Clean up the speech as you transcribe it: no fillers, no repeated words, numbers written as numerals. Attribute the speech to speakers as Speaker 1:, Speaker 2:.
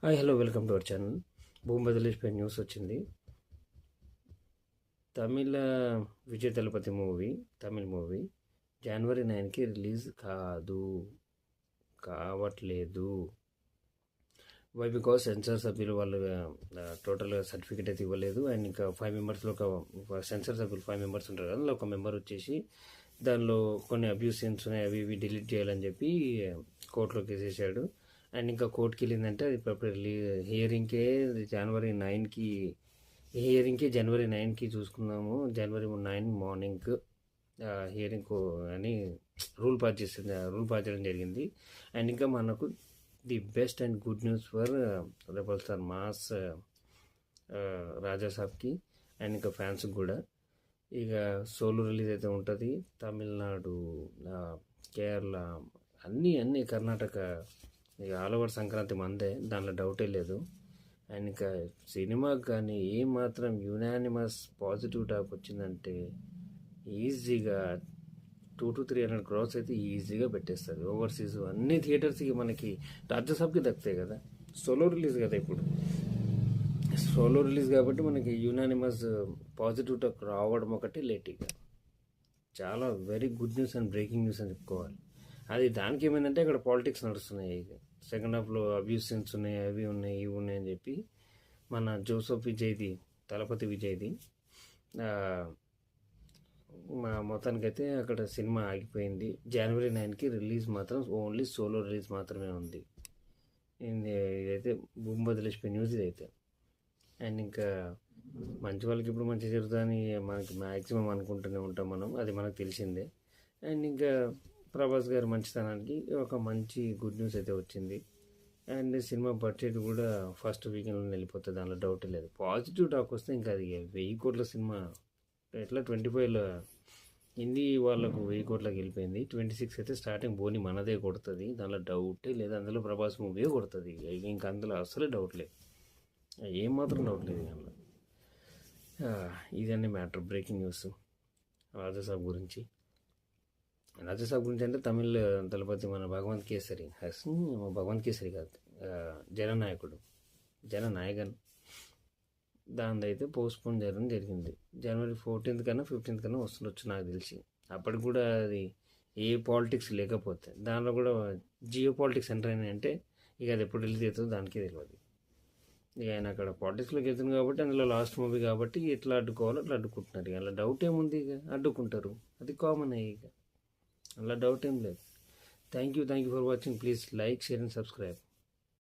Speaker 1: Hi hello welcome to our channel. భూమి బదిలేసిపోయిన news వచ్చింది. తమిళ విజయ్ దళపతి Tamil movie జనవరి 9కి రిలీజ్ కావట్లేదు. వై బికాస్ సెన్సార్ సభ్యులు వాళ్ళు టోటల్గా సర్టిఫికేట్ అయితే ఇవ్వలేదు. అండ్ ఇంకా 5 మెంబర్స్లో ఒక సెన్సార్ సభ్యులు 5 మెంబర్స్ ఉంటారు కదా, అందులో ఒక మెంబర్ వచ్చేసి దానిలో కొన్ని అబ్యూస్ సీన్స్ ఉన్నాయి, అవి ఇవి డిలీట్ చేయాలని చెప్పి కోర్టులోకి వేసేసాడు. అండ్ ఇంకా కోర్టుకి వెళ్ళిందంటే అది ఇప్పుడు హియరింగ్కే జనవరి 9కి చూసుకున్నాము. జనవరి 9 మార్నింగ్ హియరింగ్ అని రూల్ పాస్ చేయడం జరిగింది. అండ్ ఇంకా మనకు the best and good news for rebel star mass Raja సాబ్కి అండ్ ఇంకా ఫ్యాన్స్కి కూడా ఇక సోలో రిలీజ్ అయితే ఉంటుంది. తమిళనాడు, కేరళ, అన్నీ కర్ణాటక, ఇక ఆల్ ఓవర్ సంక్రాంతి మందే, దాంట్లో డౌటే లేదు. అండ్ ఇంకా సినిమాకి కానీ ఏమాత్రం యునానిమస్ పాజిటివ్ టాక్ వచ్చిందంటే ఈజీగా 200-300 crores అయితే ఈజీగా పెట్టేస్తుంది. ఓవర్సీస్ అన్ని థియేటర్స్కి మనకి రాజ్యసభకి దక్కుతాయి కదా. సోలో రిలీజ్ కదా, ఇప్పుడు సోలో రిలీజ్ కాబట్టి మనకి యునానిమస్ పాజిటివ్ టాక్ రావడం ఒకటి లేట్గా చాలా very good news and breaking news అని చెప్పుకోవాలి. అది దానికి ఏమైందంటే అక్కడ పాలిటిక్స్ నడుస్తున్నాయి. ఇక సెకండ్ హాఫ్లో అబ్యూస్ సీన్స్ ఉన్నాయి, అవి ఉన్నాయి, ఇవి ఉన్నాయి అని చెప్పి మన తలపతి విజయ్ది మా మొత్తానికైతే అక్కడ సినిమా ఆగిపోయింది. జనవరి 9కి రిలీజ్ మాత్రం ఓన్లీ సోలో రిలీజ్ మాత్రమే ఉంది. ఇదైతే భూమి బదిలేసిపోయిన న్యూస్ ఇదైతే. అండ్ ఇంకా మంచి వాళ్ళకి ఇప్పుడు మంచి జరుగుతుందని మనకి మ్యాక్సిమం అనుకుంటూనే ఉంటాం మనం, అది మనకు తెలిసిందే. అండ్ ఇంకా ప్రభాస్ గారి మంచితనానికి ఒక మంచి గుడ్ న్యూస్ అయితే వచ్చింది. అండ్ సినిమా బడ్జెట్ కూడా ఫస్ట్ వీకెండ్లో వెళ్ళిపోతుంది, దానిలో డౌట్ లేదు. పాజిటివ్ టాక్ వస్తే ఇంకా అది 1000 కోట్ల సినిమా ఎట్లా 25లో హిందీ వాళ్ళకు 1000 కోట్లకి వెళ్ళిపోయింది. 26 అయితే స్టార్టింగ్ బోని మనదే కొడుతుంది, దానిలో డౌటే లేదు. అందులో ప్రభాస్ మూవీ కొడుతుంది, ఇంకా అందులో అసలే డౌట్ లేదు, ఏమాత్రం డౌట్ లేదు దానిలో. ఇదన్నీ మ్యాటర్, బ్రేకింగ్ న్యూస్ రాజాసాబ్ గురించి అంటే తమిళ్ దళపతి మన భగవంత్ కేసరి కాదు, జననాయకన్ దానిదైతే పోస్ట్పోన్ చేయడం జరిగింది. జనవరి 14th కన్నా 15th కన్నా వస్తుండొచ్చు నాకు తెలిసి. అప్పటికి కూడా అది ఏ పాలిటిక్స్ లేకపోతే దానిలో కూడా జియో పాలిటిక్స్ ఎంటర్ అయినాయి అంటే ఇక అది ఎప్పుడు రిలీజ్ అవుతుందో దానికే తెలియదు. ఇక ఆయన అక్కడ పాలిటిక్స్లోకి వెళ్తుంది కాబట్టి అందులో లాస్ట్ మూవీ కాబట్టి ఎట్లా అడ్డుకోవాలో అట్లా అడ్డుకుంటున్నారు. ఇక అలా డౌట్ ఏముంది, ఇక అడ్డుకుంటారు, అది కామన్. ఇక అలా డౌట్ ఏం లేదు. Thank you for watching. Please like, share and subscribe.